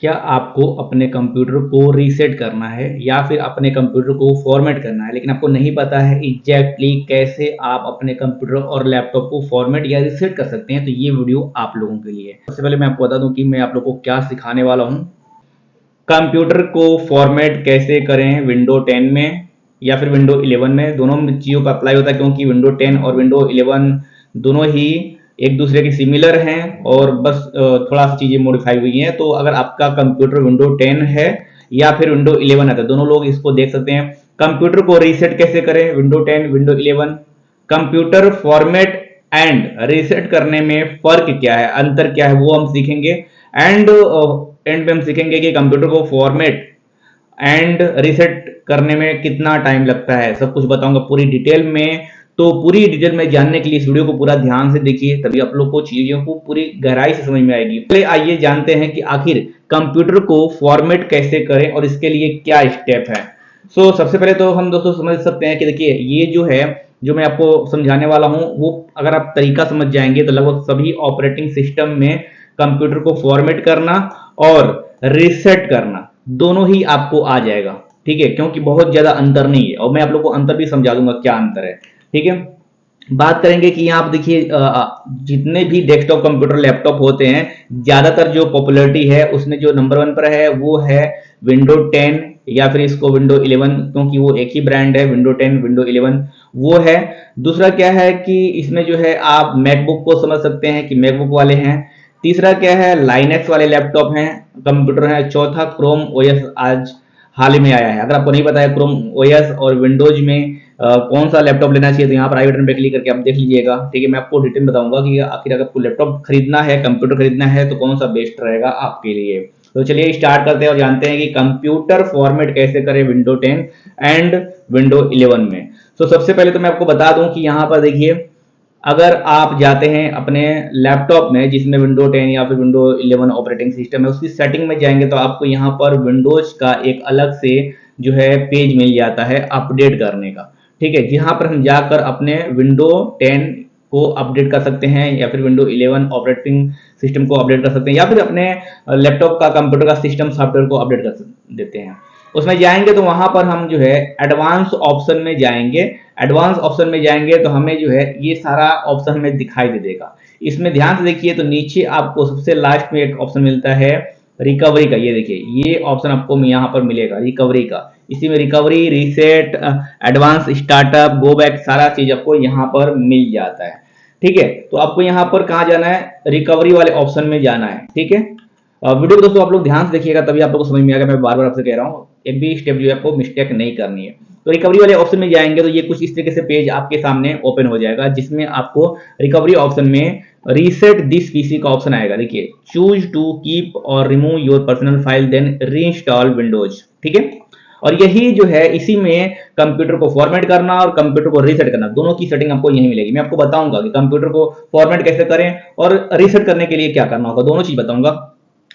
क्या आपको अपने कंप्यूटर को रीसेट करना है या फिर अपने कंप्यूटर को फॉर्मेट करना है, लेकिन आपको नहीं पता है एग्जैक्टली कैसे आप अपने कंप्यूटर और लैपटॉप को फॉर्मेट या रीसेट कर सकते हैं, तो ये वीडियो आप लोगों के लिए है। सबसे पहले मैं आपको बता दूं कि मैं आप लोगों को क्या सिखाने वाला हूं। कंप्यूटर को फॉर्मेट कैसे करें विंडो 10 में या फिर विंडो 11 में, दोनों चीज़ों का अप्लाई होता है क्योंकि विंडो 10 और विंडो 11 दोनों ही एक दूसरे के सिमिलर हैं और बस थोड़ा सी चीज़ें मॉडिफाई हुई हैं। तो अगर आपका कंप्यूटर विंडो 10 है या फिर विंडो 11 है तो दोनों लोग इसको देख सकते हैं। कंप्यूटर को रीसेट कैसे करें window 10 window 11, computer format and reset करने में फ़र्क क्या है, अंतर क्या है, वो हम सीखेंगे। एंड एंड पे हम सीखेंगे कि कंप्यूटर को फॉर्मेट एंड रीसेट करने में कितना टाइम लगता है, सब कुछ बताऊंगा पूरी डिटेल में। तो पूरी डिटेल में जानने के लिए इस वीडियो को पूरा ध्यान से देखिए, तभी आप लोग को चीजों को पूरी गहराई से समझ में आएगी। पहले आइए जानते हैं कि आखिर कंप्यूटर को फॉर्मेट कैसे करें और इसके लिए क्या स्टेप है। सबसे पहले तो हम दोस्तों समझ सकते हैं कि देखिए ये जो है, जो मैं आपको समझाने वाला हूं, वो अगर आप तरीका समझ जाएंगे तो लगभग सभी ऑपरेटिंग सिस्टम में कंप्यूटर को फॉर्मेट करना और रीसेट करना दोनों ही आपको आ जाएगा। ठीक है, क्योंकि बहुत ज्यादा अंतर नहीं है और मैं आप लोग को अंतर भी समझा दूंगा क्या अंतर है। ठीक है, बात करेंगे कि यहाँ आप देखिए जितने भी डेस्कटॉप कंप्यूटर लैपटॉप होते हैं, ज्यादातर जो पॉपुलैरिटी है उसमें जो नंबर 1 पर है वो है विंडो 10 या फिर इसको विंडो 11, क्योंकि वो एक ही ब्रांड है, विंडो 10 विंडो 11 वो है। दूसरा क्या है कि इसमें जो है आप मैकबुक को समझ सकते हैं कि मैकबुक वाले हैं। तीसरा क्या है, लाइनेक्स वाले लैपटॉप हैं, कंप्यूटर है। चौथा क्रोम ओएस आज हाल ही में आया है। अगर आपको नहीं पता है क्रोम ओएस और विंडोज में कौन सा लैपटॉप लेना चाहिए तो यहाँ पर आई बटन पे क्लिक करके आप देख लीजिएगा। ठीक है, मैं आपको डिटेल बताऊंगा कि आखिर अगर आपको लैपटॉप खरीदना है, कंप्यूटर खरीदना है तो कौन सा बेस्ट रहेगा आपके लिए। तो चलिए स्टार्ट करते हैं और जानते हैं कि कंप्यूटर फॉर्मेट कैसे करें विंडो 10 एंड विंडो 11 में। सबसे पहले तो मैं आपको बता दूं कि यहाँ पर देखिए, अगर आप जाते हैं अपने लैपटॉप में जिसमें विंडो 10 या फिर विंडो 11 ऑपरेटिंग सिस्टम है, उसकी सेटिंग में जाएंगे तो आपको यहाँ पर विंडोज का एक अलग से जो है पेज मिल जाता है अपडेट करने का। ठीक है, जहां पर हम जाकर अपने विंडो 10 को अपडेट कर सकते हैं या फिर विंडो 11 ऑपरेटिंग सिस्टम को अपडेट कर सकते हैं या फिर अपने लैपटॉप का कंप्यूटर का सिस्टम सॉफ्टवेयर को अपडेट कर देते हैं। उसमें जाएंगे तो वहां पर हम जो है एडवांस ऑप्शन में जाएंगे। एडवांस ऑप्शन में जाएंगे तो हमें जो है ये सारा ऑप्शन हमें दिखाई दे देगा। इसमें ध्यान से देखिए तो नीचे आपको सबसे लास्ट में एक ऑप्शन मिलता है रिकवरी का। ये देखिए ये ऑप्शन आपको यहाँ पर मिलेगा रिकवरी का। इसी में recovery, reset, advance startup, go back, सारा चीज आपको यहाँ पर मिल जाता है। ठीक है, तो आपको यहाँ पर कहाँ जाना है, रिकवरी वाले ऑप्शन में जाना है। ठीक है, वीडियो दोस्तों आप लोग ध्यान से देखिएगा तभी आप लोग को समझ में आएगा। मैं बार बार आपसे कह रहा हूँ, एक भी स्टेप जो है आपको मिस्टेक नहीं करनी है। तो रिकवरी वाले ऑप्शन में जाएंगे तो ये कुछ इस तरीके से पेज आपके सामने ओपन हो जाएगा, जिसमें आपको रिकवरी ऑप्शन में रीसेट दिस पीसी का ऑप्शन आएगा। देखिए, चूज टू कीप और remove your personal file then reinstall Windows. ठीक है, और यही जो है इसी में कंप्यूटर को फॉर्मेट करना और कंप्यूटर को रीसेट करना दोनों की सेटिंग आपको यही मिलेगी। मैं आपको बताऊंगा कि कंप्यूटर को फॉर्मेट कैसे करें और रीसेट करने के लिए क्या करना होगा, दोनों चीज बताऊंगा।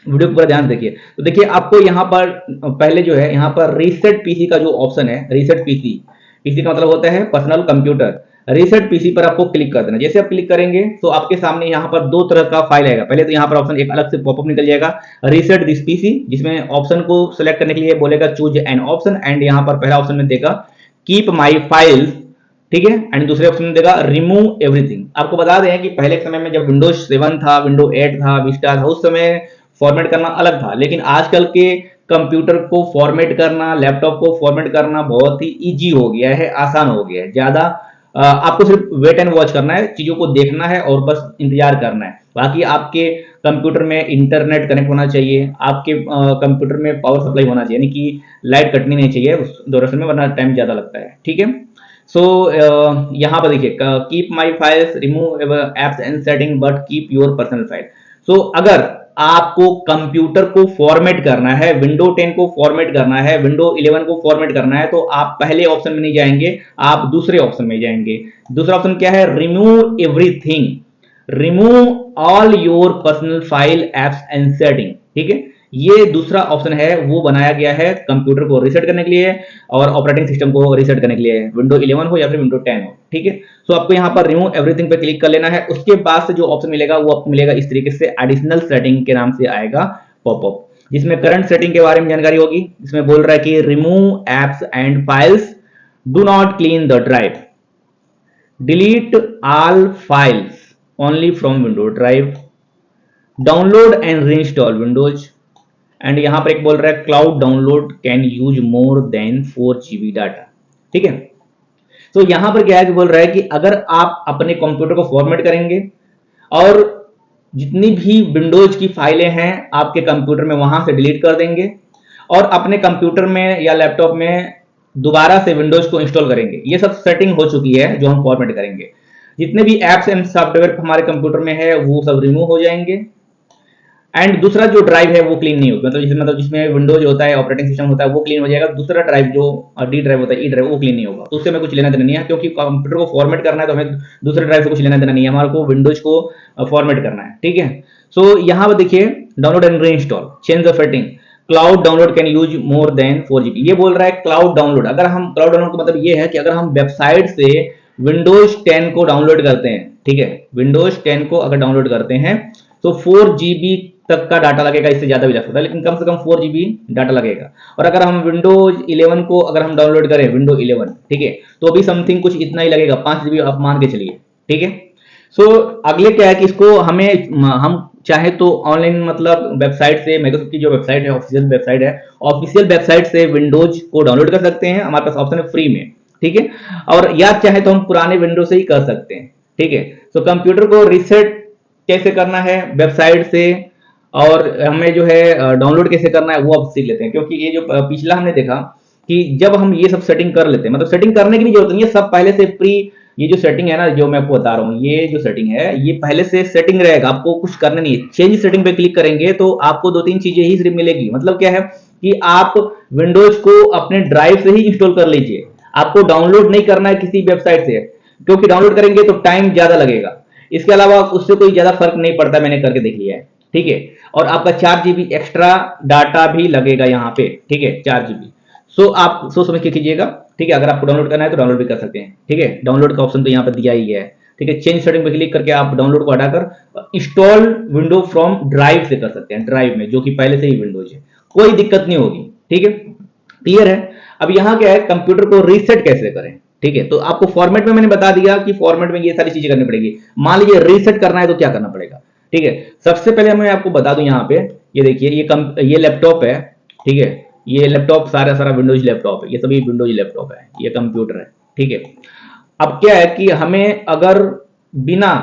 वीडियो को पूरा ध्यान देखिए। तो देखिए आपको यहाँ पर पहले जो है यहाँ पर रीसेट पीसी का जो ऑप्शन है, रीसेट पीसी, पीसी का मतलब होता है पर्सनल कंप्यूटर। रीसेट पीसी पर आपको क्लिक कर देना। जैसे आप क्लिक करेंगे तो आपके सामने यहाँ पर दो तरह का फाइल आएगा। पहले तो यहाँ पर ऑप्शन एक अलग से पॉपअप निकल जाएगा, रीसेट दिस पीसी, जिसमें ऑप्शन को सिलेक्ट करने के लिए बोलेगा चूज एन ऑप्शन, एंड यहाँ पर पहला ऑप्शन में देगा कीप माई फाइल्स। ठीक है, एंड दूसरे ऑप्शन में देगा रिमूव एवरीथिंग। आपको बता दें कि पहले के समय में जब विंडोज 7 था, विंडो 8 था, विस्टा था, उस समय फॉर्मेट करना अलग था, लेकिन आजकल के कंप्यूटर को फॉर्मेट करना, लैपटॉप को फॉर्मेट करना बहुत ही इजी हो गया है, आसान हो गया है। ज्यादा आपको सिर्फ वेट एंड वॉच करना है, चीजों को देखना है और बस इंतजार करना है। बाकी आपके कंप्यूटर में इंटरनेट कनेक्ट होना चाहिए, आपके कंप्यूटर में पावर सप्लाई होना चाहिए, यानी कि लाइट कटनी नहीं चाहिए उस दौरान में, वरना टाइम ज्यादा लगता है। ठीक है, यहाँ पर देखिए keep my files, remove apps and setting but keep your personal file. अगर आपको कंप्यूटर को फॉर्मेट करना है, विंडो 10 को फॉर्मेट करना है, विंडो 11 को फॉर्मेट करना है, तो आप पहले ऑप्शन में नहीं जाएंगे, आप दूसरे ऑप्शन में जाएंगे। दूसरा ऑप्शन क्या है, remove everything, remove all your personal file, apps and setting. ठीक है, ये दूसरा ऑप्शन है, वो बनाया गया है कंप्यूटर को रीसेट करने के लिए और ऑपरेटिंग सिस्टम को रीसेट करने के लिए, विंडो 11 हो या फिर विंडो 10 हो। ठीक है, आपको यहाँ पर रिमूव एवरीथिंग पे क्लिक कर लेना है। उसके बाद से जो ऑप्शन मिलेगा वो आपको मिलेगा इस तरीके से, एडिशनल सेटिंग के नाम से आएगा पॉपअप। जिसमें करंट सेटिंग के बारे में जानकारी होगी। इसमें बोल रहा है कि remove apps and files, do not clean the drive, delete all files only from window drive, download and reinstall Windows, and यहां पर एक बोल रहा है cloud download can use more than 4 GB data. ठीक है, तो यहां पर क्या है कि बोल रहा है कि अगर आप अपने कंप्यूटर को फॉर्मेट करेंगे और जितनी भी विंडोज की फाइलें हैं आपके कंप्यूटर में वहां से डिलीट कर देंगे और अपने कंप्यूटर में या लैपटॉप में दोबारा से विंडोज को इंस्टॉल करेंगे, ये सब सेटिंग हो चुकी है जो हम फॉर्मेट करेंगे। जितने भी एप्स एंड सॉफ्टवेयर हमारे कंप्यूटर में है वो सब रिमूव हो जाएंगे। एंड दूसरा जो ड्राइव है वो क्लीन नहीं होगा, मतलब जिसमें विंडोज होता है, ऑपरेटिंग सिस्टम होता है, वो क्लीन हो जाएगा। दूसरा ड्राइव जो डी ड्राइव होता है, ई ड्राइव, वो क्लीन नहीं होगा। तो उससे हमें कुछ लेना देना नहीं है, क्योंकि कंप्यूटर को फॉर्मेट करना है तो हमें दूसरे ड्राइव से कुछ लेना देना नहीं है, हमारे को विंडोज को फॉर्मेट करना है। ठीक है, सो यहाँ पर देखिए download and reinstall, change the setting, cloud download can use more than 4 GB। ये बोल रहा है क्लाउड डाउनलोड। अगर हम क्लाउड डाउनलोड का मतलब ये है कि अगर हम वेबसाइट से विंडोज 10 को डाउनलोड करते हैं, ठीक है, विंडोज 10 को अगर डाउनलोड करते हैं तो 4 GB तक का डाटा लगेगा, इससे ज्यादा भी जा सकता है, लेकिन कम से कम 4 GB डाटा लगेगा। और अगर हम विंडोज 11 को अगर हम डाउनलोड करें, विंडो 11, ठीक है, तो अभी समथिंग कुछ इतना ही लगेगा, 5 GB आप मान के चलिए। ठीक है, सो अगले क्या है कि इसको हम चाहे तो ऑनलाइन, मतलब वेबसाइट से, माइक्रोसॉफ्ट की जो वेबसाइट है, ऑफिशियल वेबसाइट है, ऑफिशियल वेबसाइट से विंडोज को डाउनलोड कर सकते हैं, हमारे पास ऑप्शन है फ्री में। ठीक है, और या चाहे तो हम पुराने विंडो से ही कर सकते हैं। ठीक है, सो कंप्यूटर को रीसेट कैसे करना है वेबसाइट से और हमें जो है डाउनलोड कैसे करना है वो अब सीख लेते हैं, क्योंकि ये जो पिछला हमने देखा कि जब हम ये सब सेटिंग कर लेते हैं, मतलब सेटिंग करने की भी जरूरत नहीं है, सब पहले से प्री, ये जो सेटिंग है ना, जो मैं आपको बता रहा हूँ, ये जो सेटिंग है ये पहले से सेटिंग रहेगा, आपको कुछ करना नहीं है। चेंज सेटिंग पे क्लिक करेंगे तो आपको 2-3 चीजें ही सिर्फ मिलेगी। मतलब क्या है कि आप विंडोज को अपने ड्राइव से ही इंस्टॉल कर लीजिए, आपको डाउनलोड नहीं करना है किसी वेबसाइट से, क्योंकि डाउनलोड करेंगे तो टाइम ज्यादा लगेगा। इसके अलावा उससे कोई ज्यादा फर्क नहीं पड़ता, मैंने करके देख लिया है। ठीक है, और आपका 4 GB एक्स्ट्रा डाटा भी लगेगा यहाँ पे। ठीक है, 4 GB। सो आप सोच समझ के कीजिएगा। ठीक है, अगर आपको डाउनलोड करना है तो डाउनलोड भी कर सकते हैं। ठीक है, डाउनलोड का ऑप्शन तो यहाँ पे दिया ही है। ठीक है, चेंज सेटिंग पे क्लिक करके आप डाउनलोड को हटाकर इंस्टॉल विंडो फ्रॉम ड्राइव से कर सकते हैं, ड्राइव में, जो कि पहले से ही विंडोज है, कोई दिक्कत नहीं होगी। ठीक है, क्लियर है। अब यहाँ क्या है, कंप्यूटर को रीसेट कैसे करें। ठीक है, तो आपको फॉर्मेट में मैंने बता दिया कि फॉर्मेट में ये सारी चीजें करनी पड़ेगी। मान लीजिए रीसेट करना है तो क्या करना पड़ेगा। ठीक है, सबसे पहले मैं आपको बता दूं, यहाँ पे ये देखिए, ये लैपटॉप है। ठीक है, ये लैपटॉप सारा विंडोज लैपटॉप है, ये सभी विंडोज लैपटॉप है, ये कंप्यूटर है। ठीक है, अब क्या है कि हमें अगर बिना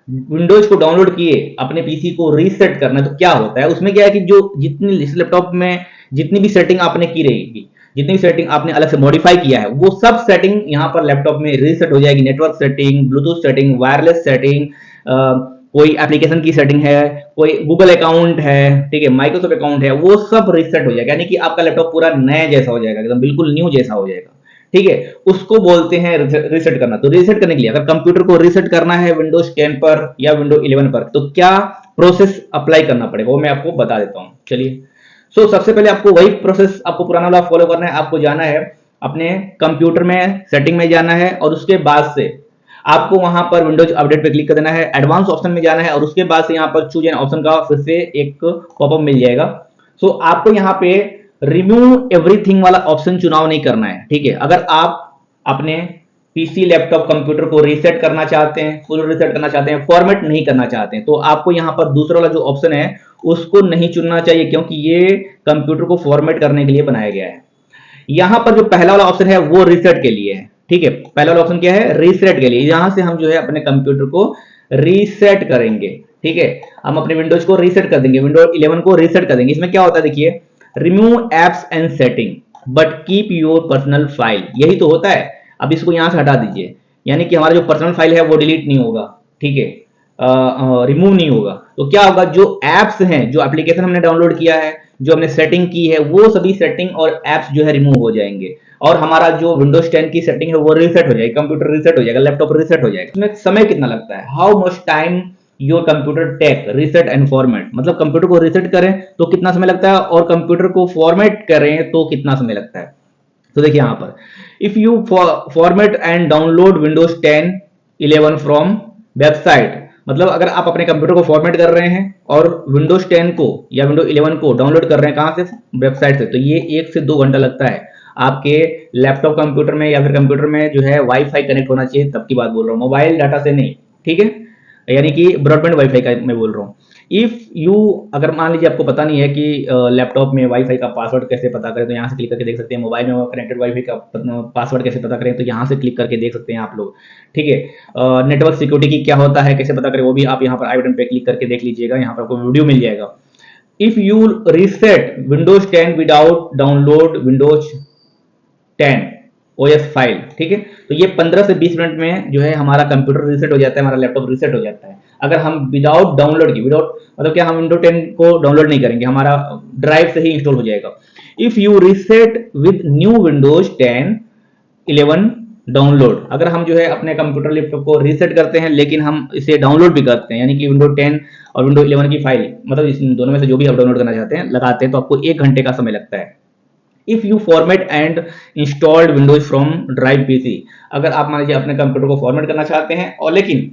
विंडोज को डाउनलोड किए अपने पीसी को रीसेट करना है तो क्या होता है, उसमें क्या है कि जो जितनी इस लैपटॉप में जितनी भी सेटिंग आपने की रहेगी, जितनी सेटिंग आपने अलग से मॉडिफाई किया है, वो सब सेटिंग यहाँ पर लैपटॉप में रीसेट हो जाएगी। Network setting, Bluetooth setting, wireless setting, कोई एप्लीकेशन की सेटिंग है, कोई गूगल अकाउंट है, ठीक है, माइक्रोसॉफ्ट अकाउंट है, वो सब रीसेट हो जाएगा, यानी कि आपका लैपटॉप पूरा नया जैसा हो जाएगा, एकदम बिल्कुल न्यू जैसा हो जाएगा। ठीक है, उसको बोलते हैं रीसेट करना। तो रीसेट करने के लिए अगर कंप्यूटर को रीसेट करना है विंडोज 10 पर या विंडोज 11 पर, तो क्या प्रोसेस अप्लाई करना पड़ेगा वो मैं आपको बता देता हूं। चलिए, सो सबसे पहले आपको वही प्रोसेस आपको पुराना वाला फॉलो करना है। आपको जाना है अपने कंप्यूटर में, सेटिंग में जाना है, और उसके बाद से आपको वहां पर विंडोज अपडेट पे क्लिक कर देना है, एडवांस ऑप्शन में जाना है, और उसके बाद से यहाँ पर चूज एन ऑप्शन का फिर से एक पॉपअप मिल जाएगा। सो आपको यहाँ पे रिमूव एवरीथिंग वाला ऑप्शन चुनाव नहीं करना है। ठीक है, अगर आप अपने पीसी, लैपटॉप, कंप्यूटर को रीसेट करना चाहते हैं, फुल रीसेट करना चाहते हैं, फॉर्मेट नहीं करना चाहते हैं, तो आपको यहाँ पर दूसरा वाला जो ऑप्शन है उसको नहीं चुनना चाहिए, क्योंकि ये कंप्यूटर को फॉर्मेट करने के लिए बनाया गया है। यहां पर जो पहला वाला ऑप्शन है वो रीसेट के लिए है। ठीक है, पहला वाला ऑप्शन क्या है, रीसेट के लिए। यहां से हम जो है अपने कंप्यूटर को रीसेट करेंगे। ठीक है, हम अपने विंडोज को रीसेट कर देंगे, विंडोज 11 को रीसेट कर देंगे। इसमें क्या होता है देखिए, remove apps and setting but keep your personal file, यही तो होता है। अब इसको यहां से हटा दीजिए, यानी कि हमारा जो पर्सनल फाइल है वो डिलीट नहीं होगा। ठीक है, रिमूव नहीं होगा। तो क्या होगा, जो एप्स हैं, जो एप्लीकेशन हमने डाउनलोड किया है, जो हमने सेटिंग की है, वो सभी सेटिंग और एप्स जो है रिमूव हो जाएंगे, और हमारा जो विंडोज 10 की सेटिंग है वो रीसेट हो जाएगी, कंप्यूटर रीसेट हो जाएगा, लैपटॉप रीसेट हो जाएगा। इसमें समय कितना लगता है, how much time your computer take reset and format, मतलब कंप्यूटर को रीसेट करें तो कितना समय लगता है और कंप्यूटर को फॉर्मेट करें तो कितना समय लगता है। तो देखिए यहाँ पर, if you format and download Windows 10, 11 from website, मतलब अगर आप अपने कंप्यूटर को फॉर्मेट कर रहे हैं और विंडोज 10 को या विंडोज 11 को डाउनलोड कर रहे हैं, कहाँ से? वेबसाइट से, तो ये 1 से 2 घंटा लगता है। आपके लैपटॉप कंप्यूटर में या फिर कंप्यूटर में जो है वाईफाई कनेक्ट होना चाहिए, तब की बात बोल रहा हूँ, मोबाइल डाटा से नहीं, ठीक है, यानी कि ब्रॉडबैंड वाईफाई का मैं बोल रहा हूँ। इफ यू, अगर मान लीजिए आपको पता नहीं है कि लैपटॉप में वाईफाई का पासवर्ड कैसे पता करें, तो यहाँ से क्लिक करके देख सकते हैं। मोबाइल में कनेक्टेड वाईफाई का पासवर्ड कैसे पता करें, तो यहाँ से क्लिक करके देख सकते हैं आप लोग, ठीक है। नेटवर्क सिक्योरिटी की क्या होता है, कैसे पता करें, वो भी आप यहाँ पर आई बटन पे क्लिक करके देख लीजिएगा, यहाँ पर आपको वीडियो मिल जाएगा। If you reset Windows 10 without download Windows 10 OS file, ठीक है, तो ये 15 से 20 मिनट में जो है हमारा कंप्यूटर रीसेट हो जाता है, हमारा लैपटॉप रीसेट हो जाता है। अगर हम विदाउट डाउनलोड की, विदाउट मतलब क्या, हम विंडो 10 को डाउनलोड नहीं करेंगे, हमारा ड्राइव से ही इंस्टॉल हो जाएगा। If you reset with new Windows 10 11 download, अगर हम जो है अपने कंप्यूटर लैपटॉप को रीसेट करते हैं लेकिन हम इसे डाउनलोड भी करते हैं, यानी कि विंडो 10 और विंडो 11 की फाइल, मतलब इस दोनों में से जो भी आप डाउनलोड करना चाहते हैं लगाते हैं, तो आपको 1 घंटे का समय लगता है। If you format and installed Windows from drive PC, अगर आप मान लीजिए अपने कंप्यूटर को फॉर्मेट करना चाहते हैं और लेकिन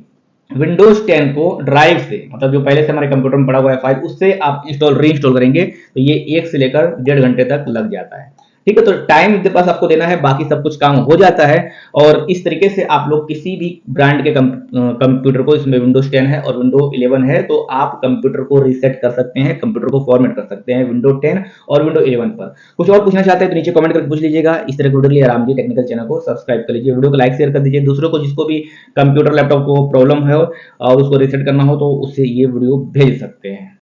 विंडोज 10 को ड्राइव से, मतलब जो पहले से हमारे कंप्यूटर में पड़ा हुआ है फाइल, उससे आप री इंस्टॉल करेंगे, तो ये 1 से लेकर 1.5 घंटे तक लग जाता है, ठीक है। तो टाइम के पास आपको देना है, बाकी सब कुछ काम हो जाता है। और इस तरीके से आप लोग किसी भी ब्रांड के कंप्यूटर को, इसमें विंडोज 10 है और विंडो 11 है, तो आप कंप्यूटर को रीसेट कर सकते हैं, कंप्यूटर को फॉर्मेट कर सकते हैं विंडो 10 और विंडो 11 पर। कुछ और पूछना चाहते हैं तो नीचे कमेंट करके पूछ लीजिएगा। इस तरह के वीडियो के लिए आराम जी टेक्निकल चैनल को सब्सक्राइब कर लीजिए, वीडियो को लाइक शेयर कर दीजिए, दूसरों को जिसको भी कंप्यूटर लैपटॉप को प्रॉब्लम है और उसको रीसेट करना हो तो उससे ये वीडियो भेज सकते हैं।